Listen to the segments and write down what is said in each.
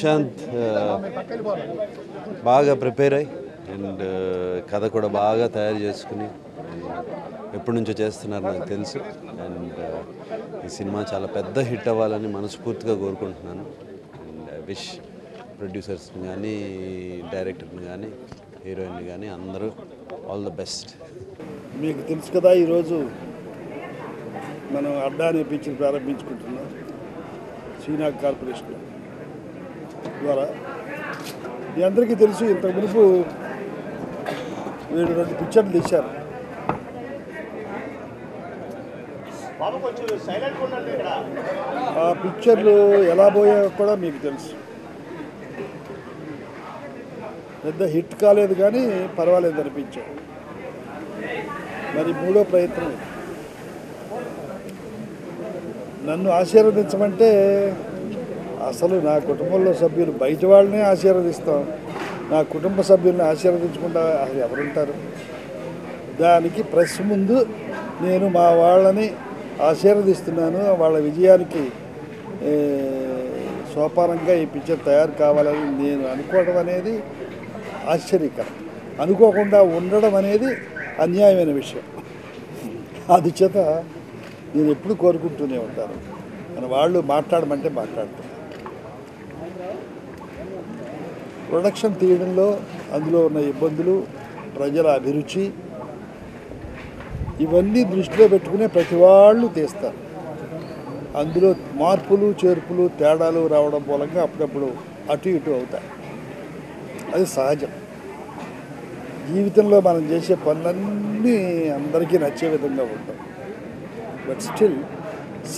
సుశాంత్ బాగా ప్రిపేర్ అయ్యి అండ్ కథ కూడా బాగా తయారు చేసుకుని ఎప్పటి నుంచో చేస్తున్నారు నాకు తెలుసు. అండ్ ఈ సినిమా చాలా పెద్ద హిట్ అవ్వాలని మనస్ఫూర్తిగా కోరుకుంటున్నాను. అండ్ ఐ విష్ ప్రొడ్యూసర్స్ని కానీ, డైరెక్టర్ని కానీ, హీరోయిన్ని కానీ అందరూ ఆల్ ద బెస్ట్. మీకు తెలుసు కదా, ఈరోజు మనం అడ్డా అనే పిక్చర్ ప్రారంభించుకుంటున్నాం శ్రీనాథ్ కార్పొరేషన్ ద్వారా. మీ అందరికీ తెలుసు, ఇంతకు మునుపు వీళ్ళు 2 పిక్చర్లు తీశారు. ఆ పిక్చర్లు ఎలా పోయాయో కూడా మీకు తెలుసు. పెద్ద హిట్ కాలేదు కానీ పర్వాలేదు అనిపించాయి. మరి 3వ ప్రయత్నం నన్ను ఆశీర్వదించమంటే అసలు నా కుటుంబంలో సభ్యులు బయట వాళ్ళనే ఆశీర్వదిస్తాం, నా కుటుంబ సభ్యుల్ని ఆశీర్వదించకుండా అసలు ఎవరుంటారు? దానికి ప్రెస్ ముందు నేను మా వాళ్ళని ఆశీర్వదిస్తున్నాను. వాళ్ళ విజయానికి సోపానంగా ఈ పిక్చర్ తయారు కావాలని నేను అనుకోవడం అనేది ఆశ్చర్యకరం. అనుకోకుండా ఉండడం అనేది అన్యాయమైన విషయం. అందుచేత నేను ఎప్పుడు కోరుకుంటూనే ఉంటాను, మన వాళ్ళు మాట్లాడమంటే మాట్లాడతాను. ప్రొడక్షన్ తీయడంలో అందులో ఉన్న ఇబ్బందులు, ప్రజల అభిరుచి, ఇవన్నీ దృష్టిలో పెట్టుకునే ప్రతి వాళ్ళు తీస్తారు. అందులో మార్పులు చేర్పులు తేడాలు రావడం మూలంగా అప్పుడప్పుడు అటు ఇటు అవుతాయి. అది సహజం. జీవితంలో మనం చేసే పనులన్నీ అందరికీ నచ్చే విధంగా ఉంటాయి. బట్ స్టిల్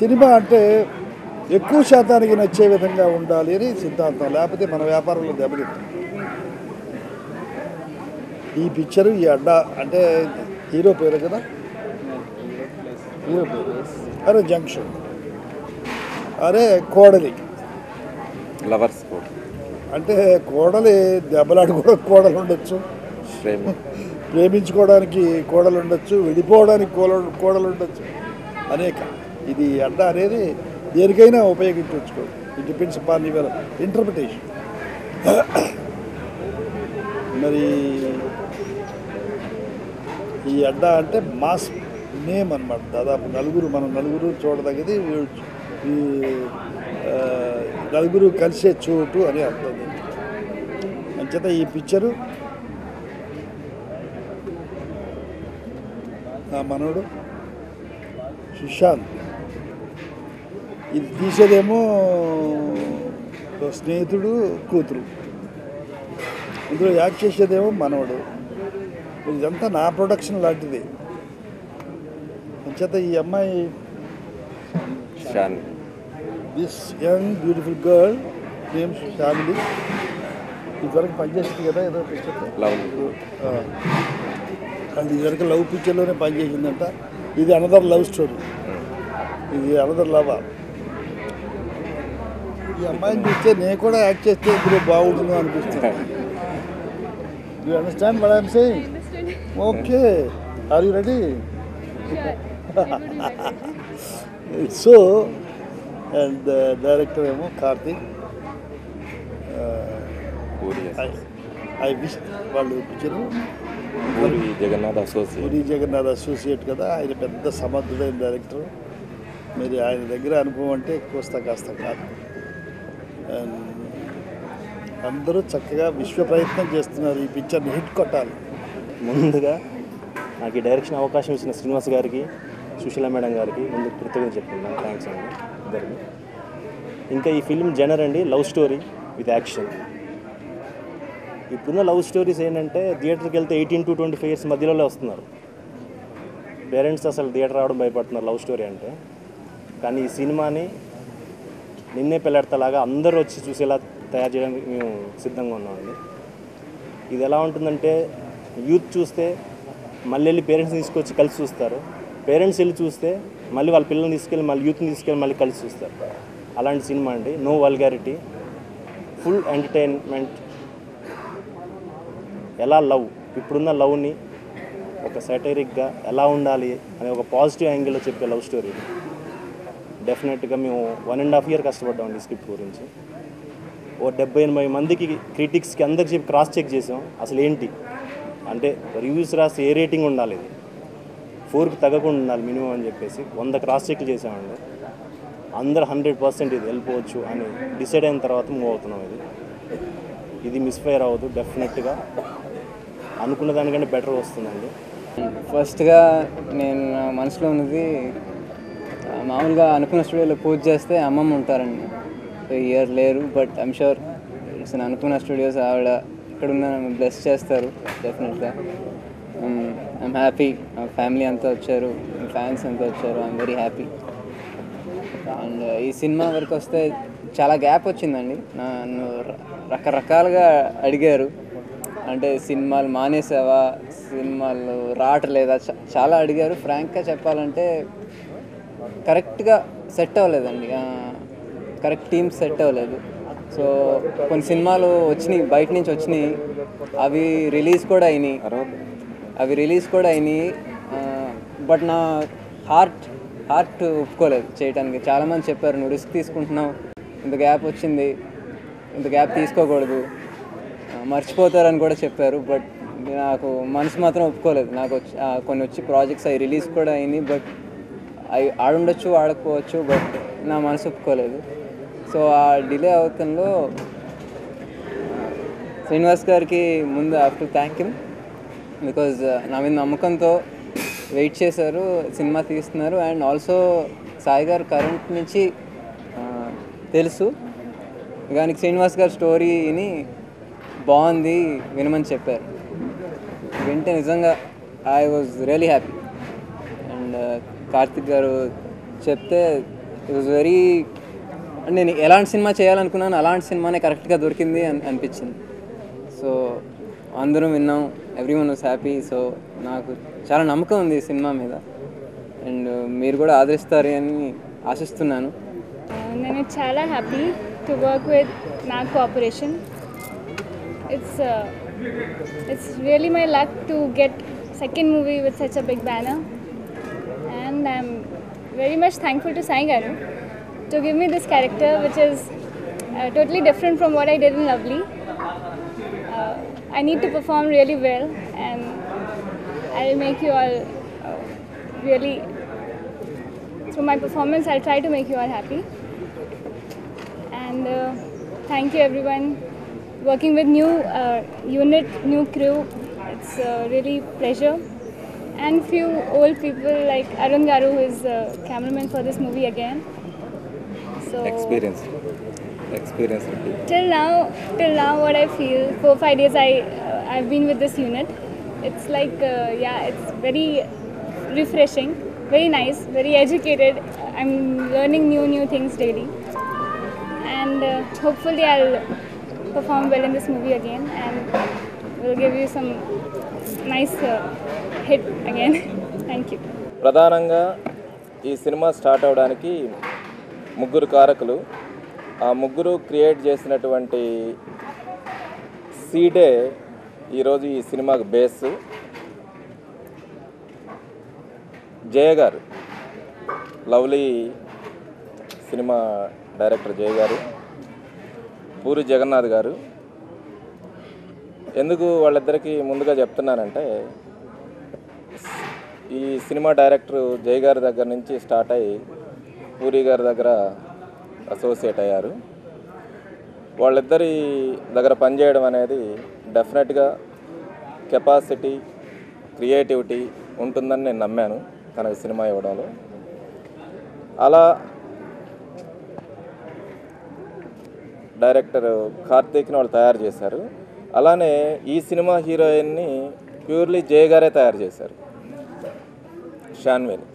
సినిమా అంటే ఎక్కువ శాతానికి నచ్చే విధంగా ఉండాలి అని సిద్ధాంతం, లేకపోతే మన వ్యాపారంలో దెబ్బతింటాం. ఈ పిక్చరు ఈ అడ్డా అంటే హీరో పేరు కదా, హీరో పేరు అరే జంక్షన్, అరే కోడలి లవర్స్ అంటే కోడలి దెబ్బలాడు కూడా కోడలు ఉండొచ్చు, ప్రేమించుకోవడానికి కోడలు ఉండొచ్చు, విడిపోవడానికి కోడలు ఉండొచ్చు, అనేక. ఇది అడ్డా అనేది దేనికైనా ఉపయోగించవచ్చు. It depends upon your interpretation. మరి ఈ అడ్డా అంటే మాస్ నేమ్ అన్నమాట. దాదాపు మనం నలుగురు చూడదగ్గది, ఈ నలుగురు కలిసే చోటు అని అర్థం. అంచేత ఈ పిక్చరు నా మనవడు సుశాంత్, ఇది తీసేదేమో స్నేహితుడు కూతురు, ఇందులో యాక్ట్ చేసేదేమో మనవడు. ఇదంతా నా ప్రొడక్షన్ లాంటిది. అంచేత ఈ అమ్మాయి, this young beautiful girl name family, ఇదివరకు పనిచేసింది కదా ఏదో పిక్చర్, అది ఇదివరకు లవ్ పిక్చర్లోనే పనిచేసిందంట. ఇది అనదర్ లవ్ స్టోరీ, ఇది అనదర్ లవ్. ఈ అమ్మాయిని చూస్తే నేను కూడా యాక్ట్ చేస్తే ఇందులో బాగుంటుందో అనిపిస్తుంది. You understand what I'm saying? Okay, are you ready? So and director ఏమో కార్తీక్. ఐ విష్ వాళ్ళు పిక్చరు పూరి జగన్నాథ్ అసోసియేట్ కదా, ఆయన పెద్ద సమర్థుడైన డైరెక్టర్. మీరు ఆయన దగ్గర అనుభవం అంటే కాస్త కాదు. అందరూ చక్కగా విశ్వ ప్రయత్నం చేస్తున్నారు ఈ పిక్చర్ని హిట్ కొట్టాలి. ముందుగా నాకు ఈ డైరెక్షన్ అవకాశం ఇచ్చిన శ్రీనివాస్ గారికి, సుశీల మేడం గారికి ముందు కృతజ్ఞత చెప్పుకున్నాను. థ్యాంక్స్ అండి ఇద్దరికి. ఇంకా ఈ ఫిల్మ్ జనర్ అండి లవ్ స్టోరీ విత్ యాక్షన్. ఇప్పుడున్న లవ్ స్టోరీస్ ఏంటంటే థియేటర్కి వెళ్తే 18 to 25 years మధ్యలో వస్తున్నారు. పేరెంట్స్ అసలు థియేటర్ రావడం భయపడుతున్నారు లవ్ స్టోరీ అంటే. కానీ ఈ సినిమాని నిన్నే పెళ్ళాడతలాగా అందరూ వచ్చి చూసేలా తయారు చేయడానికి మేము సిద్ధంగా ఉన్నామండి. ఇది ఎలా ఉంటుందంటే యూత్ చూస్తే మళ్ళీ వెళ్ళి పేరెంట్స్ని తీసుకొచ్చి కలిసి చూస్తారు, పేరెంట్స్ వెళ్ళి చూస్తే మళ్ళీ వాళ్ళ పిల్లల్ని తీసుకెళ్ళి మళ్ళీ యూత్ని తీసుకెళ్ళి మళ్ళీ కలిసి చూస్తారు. అలాంటి సినిమా అండి. No vulgarity, full entertainment. ఎలా లవ్, ఇప్పుడున్న లవ్ని ఒక సైటరిక్గా ఎలా ఉండాలి అనే ఒక పాజిటివ్ యాంగిల్లో చెప్పే లవ్ స్టోరీ. డెఫినెట్గా మేము 1.5 years కష్టపడ్డామండి స్క్రిప్ట్ గురించి. ఓ 70-80 మందికి క్రిటిక్స్కి అందరికి చెప్పి క్రాస్ చెక్ చేసాం అసలు ఏంటి అంటే రివ్యూస్ రాసి ఏ రేటింగ్ ఉండాలి, ఇది 4కి తగ్గకుండా ఉండాలి మినిమం అని చెప్పేసి 100 క్రాస్ చెక్లు చేసామండి. అందరు 100% ఇది వెళ్ళిపోవచ్చు అని డిసైడ్ అయిన తర్వాత మూవ్ అవుతున్నాం. ఇది మిస్ఫైర్ అవ్వదు, డెఫినెట్గా అనుకున్న దానికంటే బెటర్ వస్తుందండి. ఫస్ట్గా నేను నా మనసులో ఉన్నది మామూలుగా అనుకున్న స్టూడియోలో పూజ చేస్తే అమ్మమ్మ ఉంటారండి. ఇయర్ లేరు, బట్ ఐమ్ షూర్ ఇట్స్ అనుకున్న స్టూడియోస్ ఆవిడ ఇక్కడున్న బ్లెస్ చేస్తారు డెఫినెట్గా. ఐమ్ హ్యాపీ, మా ఫ్యామిలీ అంతా వచ్చారు, ఫ్యాన్స్ అంతా వచ్చారు, ఐఎమ్ వెరీ హ్యాపీ. అండ్ ఈ సినిమా వరకు వస్తే చాలా గ్యాప్ వచ్చిందండి. నన్ను రకరకాలుగా అడిగారు, అంటే సినిమాలు మానేసావా, సినిమాలు రావట్లేదా, చాలా అడిగారు. ఫ్రాంక్గా చెప్పాలంటే కరెక్ట్గా సెట్ అవ్వలేదండి, కరెక్ట్ టీమ్ సెట్ అవ్వలేదు. సో కొన్ని సినిమాలు వచ్చినాయి, బయట నుంచి వచ్చినాయి, అవి రిలీజ్ కూడా అయినాయి, బట్ నా హార్ట్ ఒప్పుకోలేదు చేయడానికి. చాలామంది చెప్పారు నువ్వు రిస్క్ తీసుకుంటున్నావు, ఇంత గ్యాప్ వచ్చింది, ఇంత గ్యాప్ తీసుకోకూడదు, మర్చిపోతారని కూడా చెప్పారు. బట్ నాకు మనసు మాత్రం ఒప్పుకోలేదు. నాకు కొన్ని వచ్చి ప్రాజెక్ట్స్ అవి రిలీజ్ కూడా అయినాయి, బట్ అవి ఆడుండొచ్చు ఆడకపోవచ్చు, బట్ నా మనసు ఒప్పుకోలేదు. సో ఆ డిలే అవుతంలో శ్రీనివాస్ గారికి ముందు I have to thank him, because నా మీద నమ్మకంతో వెయిట్ చేశారు, సినిమా తీస్తున్నారు. అండ్ ఆల్సో సాయి గారు కరెంట్ నుంచి తెలుసు, కానీ శ్రీనివాస్ గారు స్టోరీని బాగుంది వినమని చెప్పారు. వింటే నిజంగా I was really happy. And Karthik గారు చెప్తే ఇట్ వాజ్ వెరీ, అంటే నేను ఎలాంటి సినిమా చేయాలనుకున్నాను అలాంటి సినిమానే కరెక్ట్గా దొరికింది అనిపించింది. సో అందరం విన్నాం, ఎవ్రీవన్ వాజ్ హ్యాపీ. సో నాకు చాలా నమ్మకం ఉంది ఈ సినిమా మీద, అండ్ మీరు కూడా ఆదరిస్తారు అని ఆశిస్తున్నాను. నేను చాలా happy to work with Nag corporation. It's really my luck to get second movie with such a big banner, and I'm very much thankful to Sai Garu to give me this character, which is totally different from what I did in Lovely. I need to perform really well, and I'll make you all really, through my performance I'll try to make you all happy. And thank you everyone. Working with new unit, new crew, it's really pleasure. And few old people like Arun Garu, who is cameraman for this movie again. So experience till now what I feel, 4-5 days I've been with this unit. It's like it's very refreshing, very nice, very educated. I'm learning new things daily, and hopefully I'll perform well in this movie again, and we'll give you some nice hit again. Thank you. ప్రధానంగా ఈ cinema start అవడానికి ముగ్గురు కారకులు. ఆ ముగ్గురు create చేసినటువంటి సీడే ఈరోజు ఈ సినిమాకు బేస్. జయ గారు, లవ్లీ సినిమా డైరెక్టర్ జయ గారు, పూరి జగన్నాథ్ గారు. ఎందుకు వాళ్ళిద్దరికీ ముందుగా చెప్తున్నానంటే, ఈ సినిమా డైరెక్టర్ జయ గారి దగ్గర నుంచి స్టార్ట్ అయ్యి పూరి గారి దగ్గర అసోసియేట్ అయ్యారు. వాళ్ళిద్దరి దగ్గర పనిచేయడం అనేది డెఫినెట్గా కెపాసిటీ, క్రియేటివిటీ ఉంటుందని నేను నమ్మాను తనకు సినిమా ఇవ్వడంలో. అలా డైరెక్టర్ కార్తీక్ని వాళ్ళు తయారు చేశారు. అలానే ఈ సినిమా హీరోయిన్ని ప్యూర్లీ జయ గారే తయారు చేశారు. షాన్విని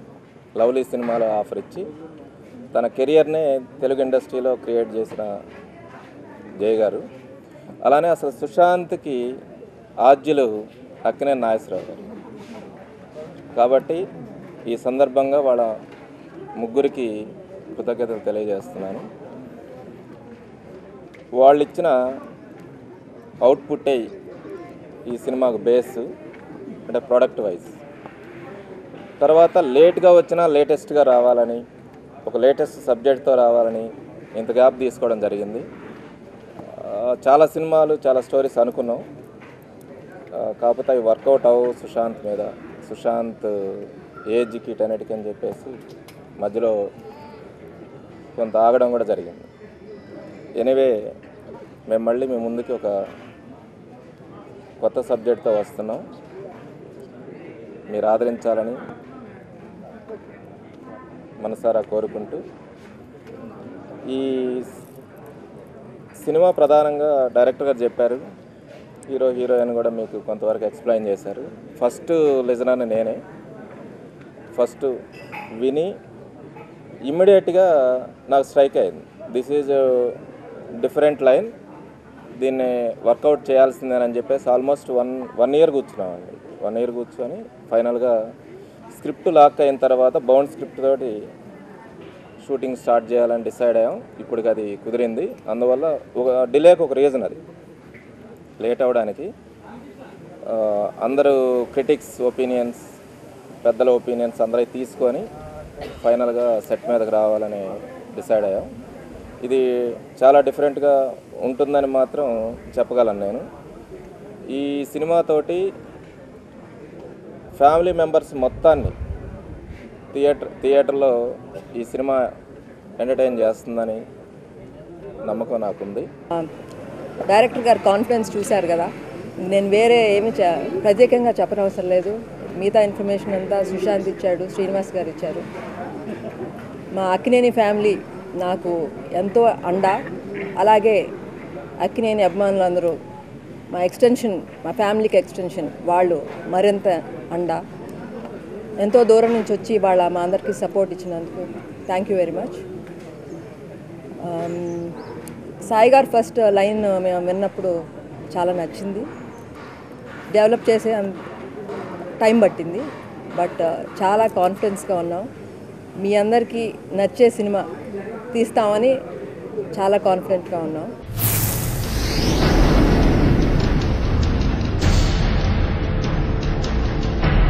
లవ్లీ సినిమాలో ఆఫర్ ఇచ్చి తన కెరియర్నే తెలుగు ఇండస్ట్రీలో క్రియేట్ చేసిన జయ గారు. అలానే అసలు సుశాంత్కి ఆద్యులు అక్కినేని నాగేశ్వరరావు గారు. కాబట్టి ఈ సందర్భంగా వాళ్ళ ముగ్గురికి కృతజ్ఞతలు తెలియజేస్తున్నాను. వాళ్ళు ఇచ్చిన అవుట్పుట్టే ఈ సినిమాకు బేస్, అంటే ప్రోడక్ట్ వైజ్. తర్వాత లేట్గా వచ్చినా లేటెస్ట్గా రావాలని, ఒక లేటెస్ట్ సబ్జెక్ట్తో రావాలని ఇంత గ్యాప్ తీసుకోవడం జరిగింది. చాలా సినిమాలు చాలా స్టోరీస్ అనుకున్నాం, కాకపోతే అవి వర్కౌట్ అవ్వవు సుశాంత్ మీద. సుశాంత్ ఏజ్కి టెనెట్కి అని చెప్పేసి మధ్యలో కొంత ఆగడం కూడా జరిగింది. ఎనీవే మేము మళ్ళీ మీ ముందుకి ఒక కొత్త సబ్జెక్ట్తో వస్తున్నాం, మీరు ఆదరించాలని మనసారా కోరుకుంటూ, ఈ సినిమా ప్రధానంగా డైరెక్టర్ గారు చెప్పారు, హీరో హీరోయిన్ కూడా మీకు కొంతవరకు ఎక్స్ప్లెయిన్ చేశారు. ఫస్ట్ లిజనర్ని నేనే. ఫస్ట్ విని ఇమ్మీడియట్గా నాకు స్ట్రైక్ అయింది, దిస్ ఈజ్ డిఫరెంట్ లైన్, దీన్ని వర్కౌట్ చేయాల్సిందేనని చెప్పేసి ఆల్మోస్ట్ వన్ ఇయర్ కూర్చున్నామండి. 1 ఇయర్ కూర్చొని ఫైనల్గా స్క్రిప్ట్ లాక్ అయిన తర్వాత బౌండ్ స్క్రిప్ట్ తోటి షూటింగ్ స్టార్ట్ చేయాలని డిసైడ్ అయ్యాం. ఇప్పటికి అది కుదిరింది. అందువల్ల ఒక డిలేకి ఒక రీజన్, అది లేట్ అవ్వడానికి అందరూ క్రిటిక్స్ ఒపీనియన్స్, పెద్దల ఒపీనియన్స్ అందరూ తీసుకొని ఫైనల్గా సెట్ మీదకి రావాలని డిసైడ్ అయ్యాం. ఇది చాలా డిఫరెంట్గా ఉంటుందని మాత్రం చెప్పగలను నేను. ఈ సినిమాతోటి ఫ్యామిలీ మెంబర్స్ మొత్తాన్ని థియేటర్లో ఈ సినిమా ఎంటర్టైన్ చేస్తుందని నమ్మకం నాకుంది. డైరెక్టర్ గారు కాన్ఫిడెన్స్ చూశారు కదా, నేను వేరే ఏమి ప్రత్యేకంగా చెప్పనవసరం లేదు. మిగతా ఇన్ఫర్మేషన్ అంతా సుశాంత్ ఇచ్చాడు, శ్రీనివాస్ గారు ఇచ్చారు. మా అక్కినేని ఫ్యామిలీ నాకు ఎంతో అండ, అలాగే అక్కినేని అభిమానులు అందరూ మా ఎక్స్టెన్షన్, మా ఫ్యామిలీకి ఎక్స్టెన్షన్, వాళ్ళు మరింత అండ. ఎంతో దూరం నుంచి వచ్చి వాళ్ళ మా అందరికీ సపోర్ట్ ఇచ్చినందుకు thank you very much. Sai గారు ఫస్ట్ లైన్ మేము విన్నప్పుడు చాలా నచ్చింది. డెవలప్ చేసే టైం పట్టింది, బట్ చాలా కాన్ఫిడెన్స్గా ఉన్నాం. మీ అందరికీ నచ్చే సినిమా తీస్తామని చాలా కాన్ఫిడెంట్గా ఉన్నాం.